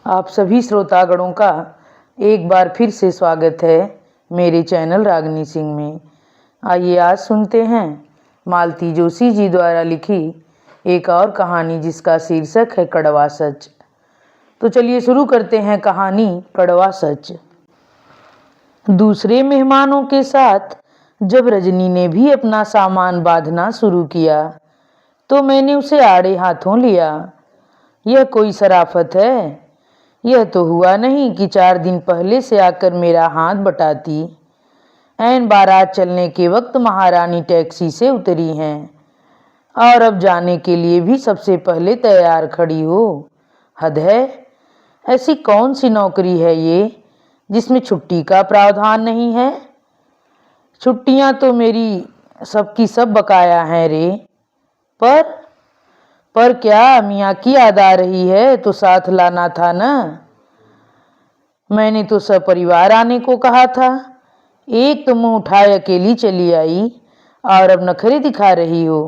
आप सभी श्रोतागणों का एक बार फिर से स्वागत है मेरे चैनल रागनी सिंह में। आइए आज सुनते हैं मालती जोशी जी द्वारा लिखी एक और कहानी जिसका शीर्षक है कड़वा सच। तो चलिए शुरू करते हैं कहानी कड़वा सच। दूसरे मेहमानों के साथ जब रजनी ने भी अपना सामान बांधना शुरू किया तो मैंने उसे आड़े हाथों लिया। यह कोई शराफत है? यह तो हुआ नहीं कि 4 दिन पहले से आकर मेरा हाथ बटाती। ऐन बारात चलने के वक्त महारानी टैक्सी से उतरी हैं और अब जाने के लिए भी सबसे पहले तैयार खड़ी हो। हद है। ऐसी कौन सी नौकरी है ये जिसमें छुट्टी का प्रावधान नहीं है? छुट्टियां तो मेरी सबकी सब बकाया हैं रे। पर क्या मियाँ की याद आ रही है तो साथ लाना था ना। मैंने तो सपरिवार आने को कहा था। एक तो मुंह उठाए अकेली चली आई और अब नखरे दिखा रही हो।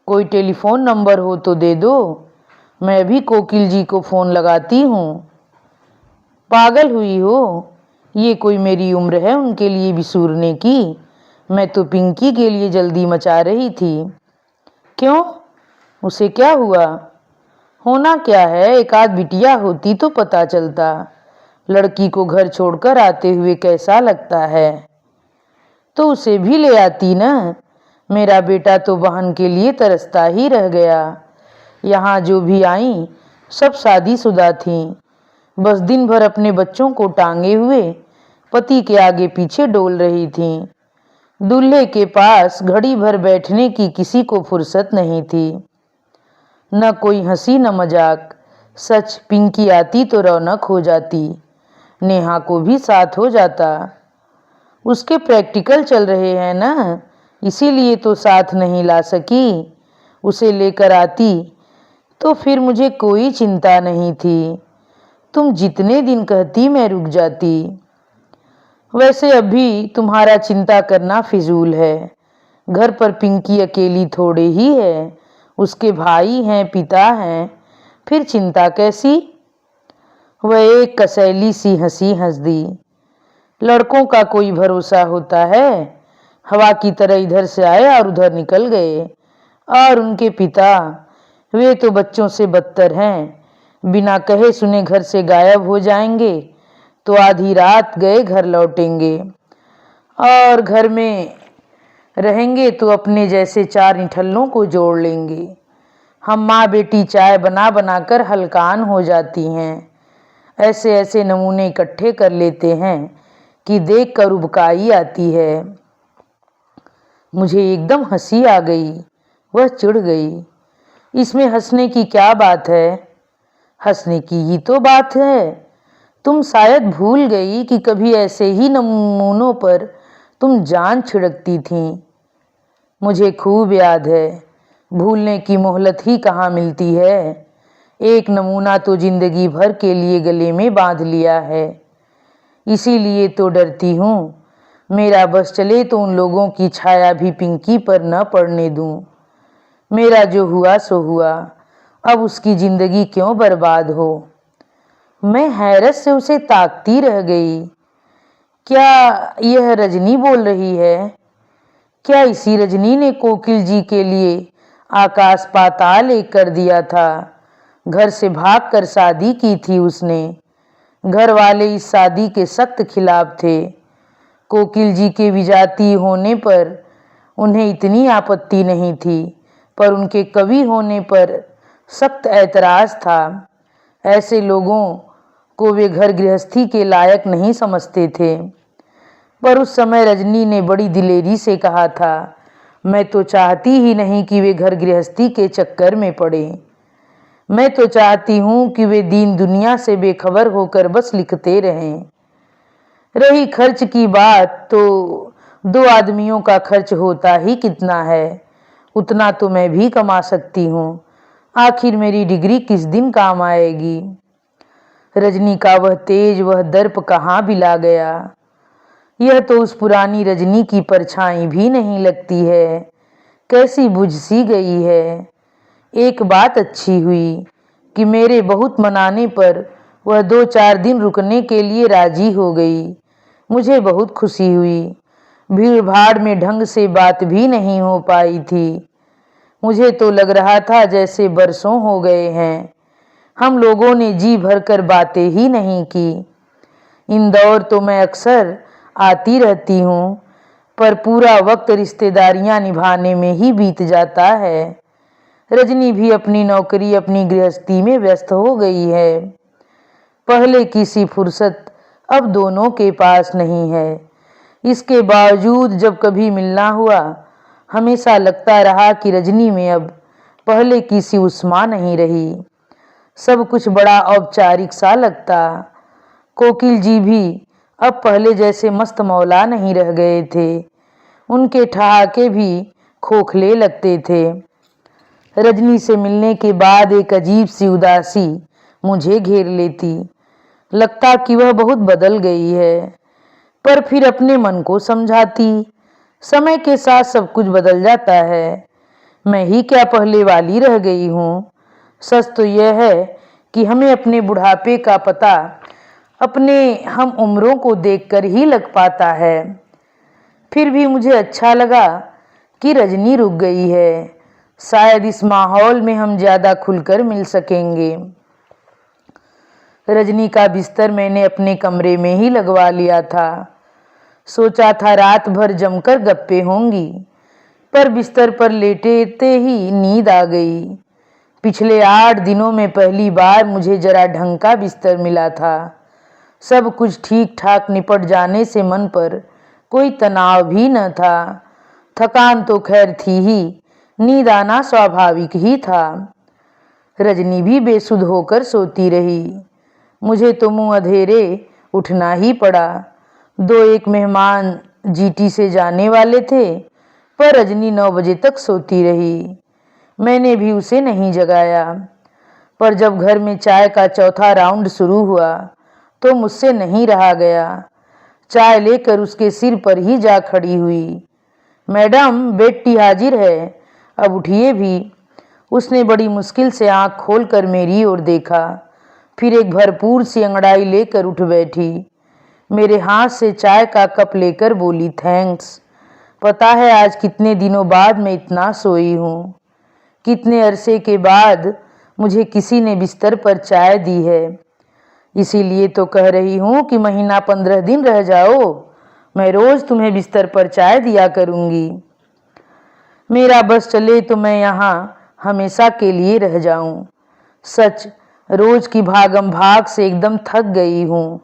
कोई टेलीफोन नंबर हो तो दे दो, मैं भी कोकिल जी को फोन लगाती हूँ। पागल हुई हो? ये कोई मेरी उम्र है उनके लिए बिसूरने की? मैं तो पिंकी के लिए जल्दी मचा रही थी। क्यों, उसे क्या हुआ? होना क्या है, एक आध बिटिया होती तो पता चलता। लड़की को घर छोड़कर आते हुए कैसा लगता है। तो उसे भी ले आती ना। मेरा बेटा तो बहन के लिए तरसता ही रह गया। यहाँ जो भी आई सब शादीशुदा थीं। बस दिन भर अपने बच्चों को टांगे हुए पति के आगे पीछे डोल रही थीं। दूल्हे के पास घड़ी भर बैठने की किसी को फुर्सत नहीं थी। न कोई हंसी न मजाक। सच पिंकी आती तो रौनक हो जाती, नेहा को भी साथ हो जाता। उसके प्रैक्टिकल चल रहे हैं ना, इसीलिए तो साथ नहीं ला सकी। उसे लेकर आती तो फिर मुझे कोई चिंता नहीं थी। तुम जितने दिन कहती मैं रुक जाती। वैसे अभी तुम्हारा चिंता करना फिजूल है। घर पर पिंकी अकेली थोड़े ही है, उसके भाई हैं, पिता हैं, फिर चिंता कैसी? वह एक कसैली सी हंसी हंस दी। लड़कों का कोई भरोसा होता है? हवा की तरह इधर से आए और उधर निकल गए। और उनके पिता, वे तो बच्चों से बदतर हैं। बिना कहे सुने घर से गायब हो जाएंगे तो आधी रात गए घर लौटेंगे और घर में रहेंगे तो अपने जैसे 4 निठल्लों को जोड़ लेंगे। हम माँ बेटी चाय बना बना कर हलकान हो जाती हैं। ऐसे ऐसे नमूने इकट्ठे कर लेते हैं कि देख कर उबकाई आती है। मुझे एकदम हंसी आ गई। वह चिढ़ गई। इसमें हंसने की क्या बात है? हंसने की ही तो बात है। तुम शायद भूल गई कि कभी ऐसे ही नमूनों पर तुम जान छिड़कती थीं। मुझे खूब याद है। भूलने की मोहलत ही कहाँ मिलती है। एक नमूना तो जिंदगी भर के लिए गले में बांध लिया है। इसीलिए तो डरती हूँ मेरा बस चले तो उन लोगों की छाया भी पिंकी पर न पड़ने दूँ। मेरा जो हुआ सो हुआ, अब उसकी जिंदगी क्यों बर्बाद हो। मैं हैरत से उसे ताकती रह गई। क्या यह रजनी बोल रही है? क्या इसी रजनी ने कोकिल जी के लिए आकाश पाताल एक कर दिया था? घर से भागकर शादी की थी उसने। घर वाले इस शादी के सख्त खिलाफ थे। कोकिल जी के विजाती होने पर उन्हें इतनी आपत्ति नहीं थी, पर उनके कवि होने पर सख्त ऐतराज था। ऐसे लोगों को वे घर गृहस्थी के लायक नहीं समझते थे। पर उस समय रजनी ने बड़ी दिलेरी से कहा था, मैं तो चाहती ही नहीं कि वे घर गृहस्थी के चक्कर में पड़े। मैं तो चाहती हूँ कि वे दीन दुनिया से बेखबर होकर बस लिखते रहें। रही खर्च की बात तो 2 आदमियों का खर्च होता ही कितना है, उतना तो मैं भी कमा सकती हूँ। आखिर मेरी डिग्री किस दिन काम आएगी। रजनी का वह तेज, वह दर्प कहाँ बिला गया। यह तो उस पुरानी रजनी की परछाई भी नहीं लगती है। कैसी बुझ सी गई है। एक बात अच्छी हुई कि मेरे बहुत मनाने पर वह 2-4 दिन रुकने के लिए राजी हो गई। मुझे बहुत खुशी हुई। भीड़ भाड़ में ढंग से बात भी नहीं हो पाई थी। मुझे तो लग रहा था जैसे बरसों हो गए हैं। हम लोगों ने जी भरकर बातें ही नहीं की। इंदौर तो मैं अक्सर आती रहती हूँ, पर पूरा वक्त रिश्तेदारियां निभाने में ही बीत जाता है। रजनी भी अपनी नौकरी, अपनी गृहस्थी में व्यस्त हो गई है। पहले की सी फुर्सत अब दोनों के पास नहीं है। इसके बावजूद जब कभी मिलना हुआ, हमेशा लगता रहा कि रजनी में अब पहले की सी उष्मा नहीं रही। सब कुछ बड़ा औपचारिक सा लगता। कोकिल जी भी अब पहले जैसे मस्त मौला नहीं रह गए थे। उनके ठहाके भी खोखले लगते थे। रजनी से मिलने के बाद एक अजीब सी उदासी मुझे घेर लेती। लगता कि वह बहुत बदल गई है, पर फिर अपने मन को समझाती, समय के साथ सब कुछ बदल जाता है। मैं ही क्या पहले वाली रह गई हूँ। सच तो यह है कि हमें अपने बुढ़ापे का पता अपने हम उम्रों को देखकर ही लग पाता है। फिर भी मुझे अच्छा लगा कि रजनी रुक गई है। शायद इस माहौल में हम ज्यादा खुलकर मिल सकेंगे। रजनी का बिस्तर मैंने अपने कमरे में ही लगवा लिया था। सोचा था रात भर जमकर गप्पे होंगी, पर बिस्तर पर लेटे ही नींद आ गई। पिछले 8 दिनों में पहली बार मुझे जरा ढंग का बिस्तर मिला था। सब कुछ ठीक ठाक निपट जाने से मन पर कोई तनाव भी न था। थकान तो खैर थी ही, नींद आना स्वाभाविक ही था। रजनी भी बेसुध होकर सोती रही। मुझे तो मुंह अधेरे उठना ही पड़ा। 2-1 मेहमान जीटी से जाने वाले थे, पर रजनी 9 बजे तक सोती रही। मैंने भी उसे नहीं जगाया, पर जब घर में चाय का चौथा राउंड शुरू हुआ तो मुझसे नहीं रहा गया। चाय लेकर उसके सिर पर ही जा खड़ी हुई। मैडम, बेड टी हाजिर है, अब उठिए भी। उसने बड़ी मुश्किल से आंख खोलकर मेरी ओर देखा, फिर एक भरपूर सी अंगड़ाई लेकर उठ बैठी। मेरे हाथ से चाय का कप लेकर बोली, थैंक्स। पता है आज कितने दिनों बाद मैं इतना सोई हूँ। कितने अरसे के बाद मुझे किसी ने बिस्तर पर चाय दी है। इसीलिए तो कह रही हूँ कि महीना 15 दिन रह जाओ, मैं रोज तुम्हें बिस्तर पर चाय दिया करूँगी। मेरा बस चले तो मैं यहाँ हमेशा के लिए रह जाऊं। सच, रोज की भागम भाग से एकदम थक गई हूँ।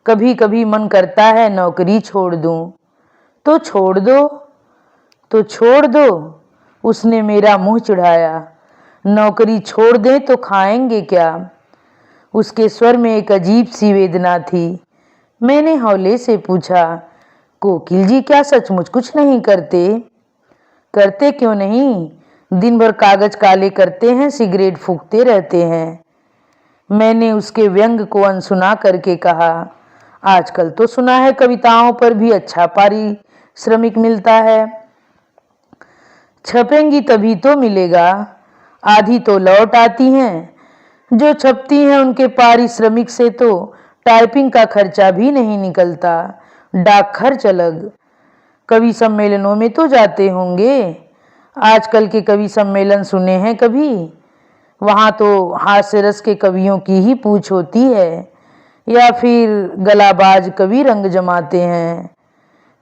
कभी कभी मन करता है नौकरी छोड़ दूं। तो छोड़ दो, तो छोड़ दो, उसने मेरा मुंह चिढ़ाया। नौकरी छोड़ दें तो खाएंगे क्या? उसके स्वर में एक अजीब सी वेदना थी। मैंने हौले से पूछा, कोकिल जी क्या सचमुच कुछ नहीं करते? करते क्यों नहीं, दिन भर कागज काले करते हैं, सिगरेट फूंकते रहते हैं। मैंने उसके व्यंग को अनसुना करके कहा, आजकल तो सुना है कविताओं पर भी अच्छा पारिश्रमिक मिलता है। छपेंगी तभी तो मिलेगा, आधी तो लौट आती हैं। जो छपती हैं उनके पारिश्रमिक से तो टाइपिंग का खर्चा भी नहीं निकलता, डाक खर्च अलग। कवि सम्मेलनों में तो जाते होंगे। आजकल के कवि सम्मेलन सुने हैं कभी? वहाँ तो हास्य रस के कवियों की ही पूछ होती है, या फिर गलाबाज कवि रंग जमाते हैं।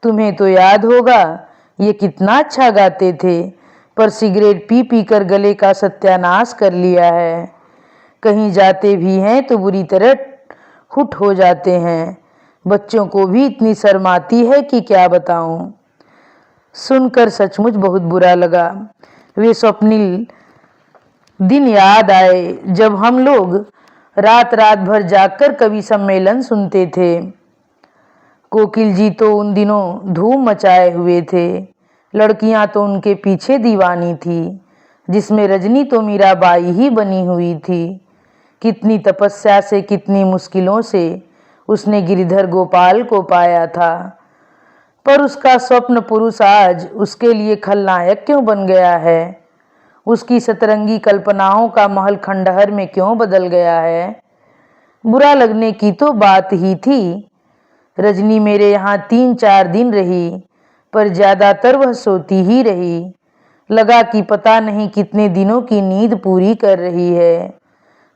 तुम्हें तो याद होगा ये कितना अच्छा गाते थे, पर सिगरेट पी पी कर गले का सत्यानाश कर लिया है। कहीं जाते भी हैं तो बुरी तरह हुट हो जाते हैं। बच्चों को भी इतनी शर्म आती है कि क्या बताऊं। सुनकर सचमुच बहुत बुरा लगा। वे स्वप्निल दिन याद आए जब हम लोग रात रात भर जागकर कवि सम्मेलन सुनते थे। कोकिल जी तो उन दिनों धूम मचाए हुए थे। लड़कियां तो उनके पीछे दीवानी थी, जिसमें रजनी तो मीराबाई ही बनी हुई थी। कितनी तपस्या से, कितनी मुश्किलों से उसने गिरिधर गोपाल को पाया था, पर उसका स्वप्न पुरुष आज उसके लिए खलनायक क्यों बन गया है? उसकी सतरंगी कल्पनाओं का महल खंडहर में क्यों बदल गया है? बुरा लगने की तो बात ही थी। रजनी मेरे यहाँ 3-4 दिन रही, पर ज्यादातर वह सोती ही रही। लगा कि पता नहीं कितने दिनों की नींद पूरी कर रही है।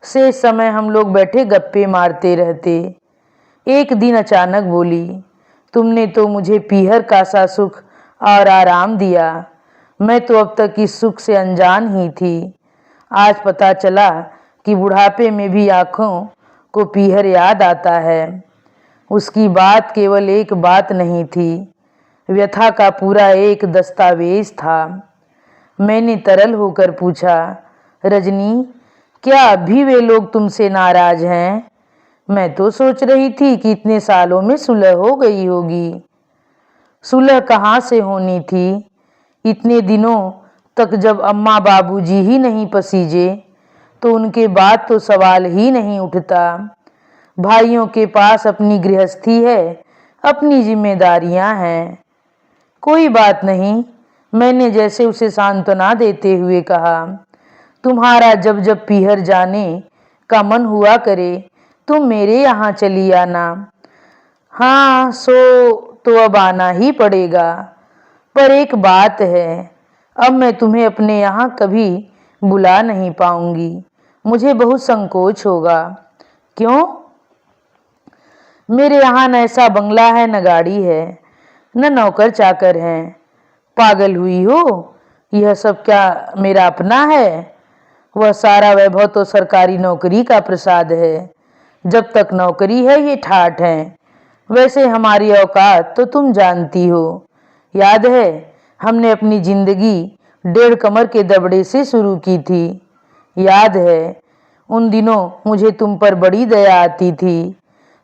शेष समय हम लोग बैठे गप्पे मारते रहते। एक दिन अचानक बोली, तुमने तो मुझे पीहर का सा सुख और आराम दिया। मैं तो अब तक इस सुख से अनजान ही थी। आज पता चला कि बुढ़ापे में भी आँखों को पीहर याद आता है। उसकी बात केवल एक बात नहीं थी, व्यथा का पूरा एक दस्तावेज था। मैंने तरल होकर पूछा, रजनी, क्या अभी वे लोग तुमसे नाराज हैं? मैं तो सोच रही थी कि इतने सालों में सुलह हो गई होगी। सुलह कहाँ से होनी थी? इतने दिनों तक जब अम्मा बाबूजी ही नहीं पसीजे तो उनके बाद तो सवाल ही नहीं उठता। भाइयों के पास अपनी गृहस्थी है, अपनी जिम्मेदारियां हैं। कोई बात नहीं, मैंने जैसे उसे सांत्वना देते हुए कहा, तुम्हारा जब जब पीहर जाने का मन हुआ करे तुम मेरे यहाँ चली आना। हाँ, सो तो अब आना ही पड़ेगा, पर एक बात है, अब मैं तुम्हें अपने यहाँ कभी बुला नहीं पाऊंगी। मुझे बहुत संकोच होगा। क्यों? मेरे यहाँ न ऐसा बंगला है, न गाड़ी है, न नौकर चाकर हैं। पागल हुई हो? यह सब क्या मेरा अपना है? वह सारा वैभव तो सरकारी नौकरी का प्रसाद है। जब तक नौकरी है ये ठाठ है। वैसे हमारी औकात तो तुम जानती हो। याद है, हमने अपनी जिंदगी 1.5 कमर के दबड़े से शुरू की थी। याद है, उन दिनों मुझे तुम पर बड़ी दया आती थी।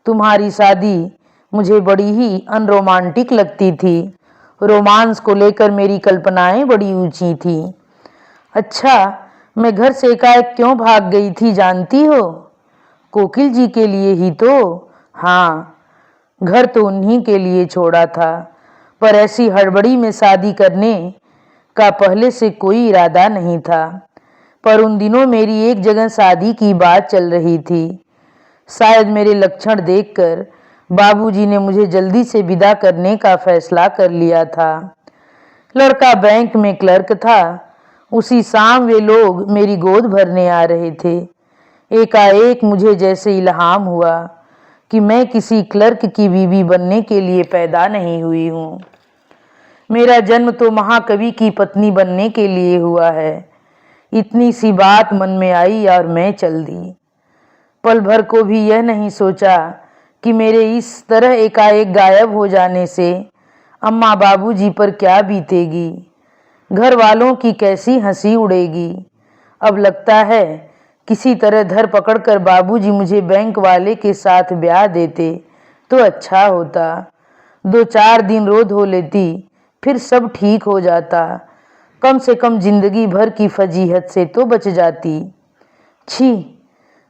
तुम्हारी शादी मुझे बड़ी ही अनरोमांटिक लगती थी। रोमांस को लेकर मेरी कल्पनाएं बड़ी ऊंची थी। अच्छा, मैं घर से एकाएक क्यों भाग गई थी जानती हो? कोकिल जी के लिए ही तो। हाँ, घर तो उन्हीं के लिए छोड़ा था, पर ऐसी हड़बड़ी में शादी करने का पहले से कोई इरादा नहीं था। पर उन दिनों मेरी एक जगह शादी की बात चल रही थी। शायद मेरे लक्षण देखकर बाबूजी ने मुझे जल्दी से विदा करने का फैसला कर लिया था। लड़का बैंक में क्लर्क था। उसी शाम वे लोग मेरी गोद भरने आ रहे थे। एकाएक मुझे जैसे इल्हाम हुआ कि मैं किसी क्लर्क की बीवी बनने के लिए पैदा नहीं हुई हूँ। मेरा जन्म तो महाकवि की पत्नी बनने के लिए हुआ है। इतनी सी बात मन में आई और मैं चल दी। पल भर को भी यह नहीं सोचा कि मेरे इस तरह एकाएक गायब हो जाने से अम्मा बाबूजी पर क्या बीतेगी, घर वालों की कैसी हंसी उड़ेगी। अब लगता है किसी तरह धर पकड़ कर बाबूजी मुझे बैंक वाले के साथ ब्याह देते तो अच्छा होता। 2-4 दिन रो धो लेती, फिर सब ठीक हो जाता। कम से कम जिंदगी भर की फजीहत से तो बच जाती। छी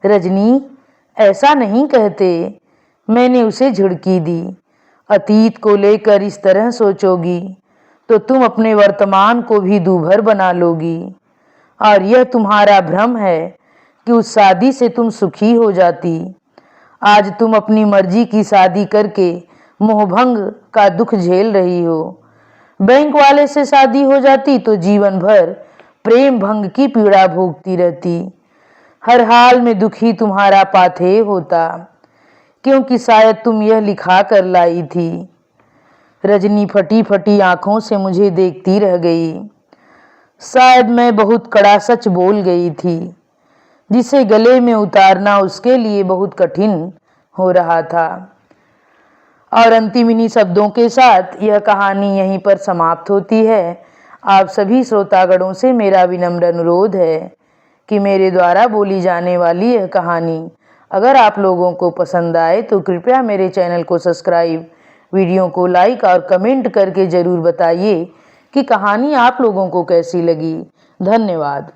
रजनी, ऐसा नहीं कहते। मैंने उसे झिड़की दी। अतीत को लेकर इस तरह सोचोगी तो तुम अपने वर्तमान को भी दूभर बना लोगी। और यह तुम्हारा भ्रम है कि उस शादी से तुम सुखी हो जाती। आज तुम अपनी मर्जी की शादी करके मोहभंग का दुख झेल रही हो। बैंक वाले से शादी हो जाती तो जीवन भर प्रेम भंग की पीड़ा भोगती रहती। हर हाल में दुखी तुम्हारा पाथेय होता, क्योंकि शायद तुम यह लिखा कर लाई थी। रजनी फटी फटी आंखों से मुझे देखती रह गई। शायद मैं बहुत कड़ा सच बोल गई थी, जिसे गले में उतारना उसके लिए बहुत कठिन हो रहा था। और अंतिम इन्हीं शब्दों के साथ यह कहानी यहीं पर समाप्त होती है। आप सभी श्रोतागणों से मेरा विनम्र अनुरोध है कि मेरे द्वारा बोली जाने वाली यह कहानी अगर आप लोगों को पसंद आए तो कृपया मेरे चैनल को सब्सक्राइब, वीडियो को लाइक और कमेंट करके ज़रूर बताइए कि कहानी आप लोगों को कैसी लगी। धन्यवाद।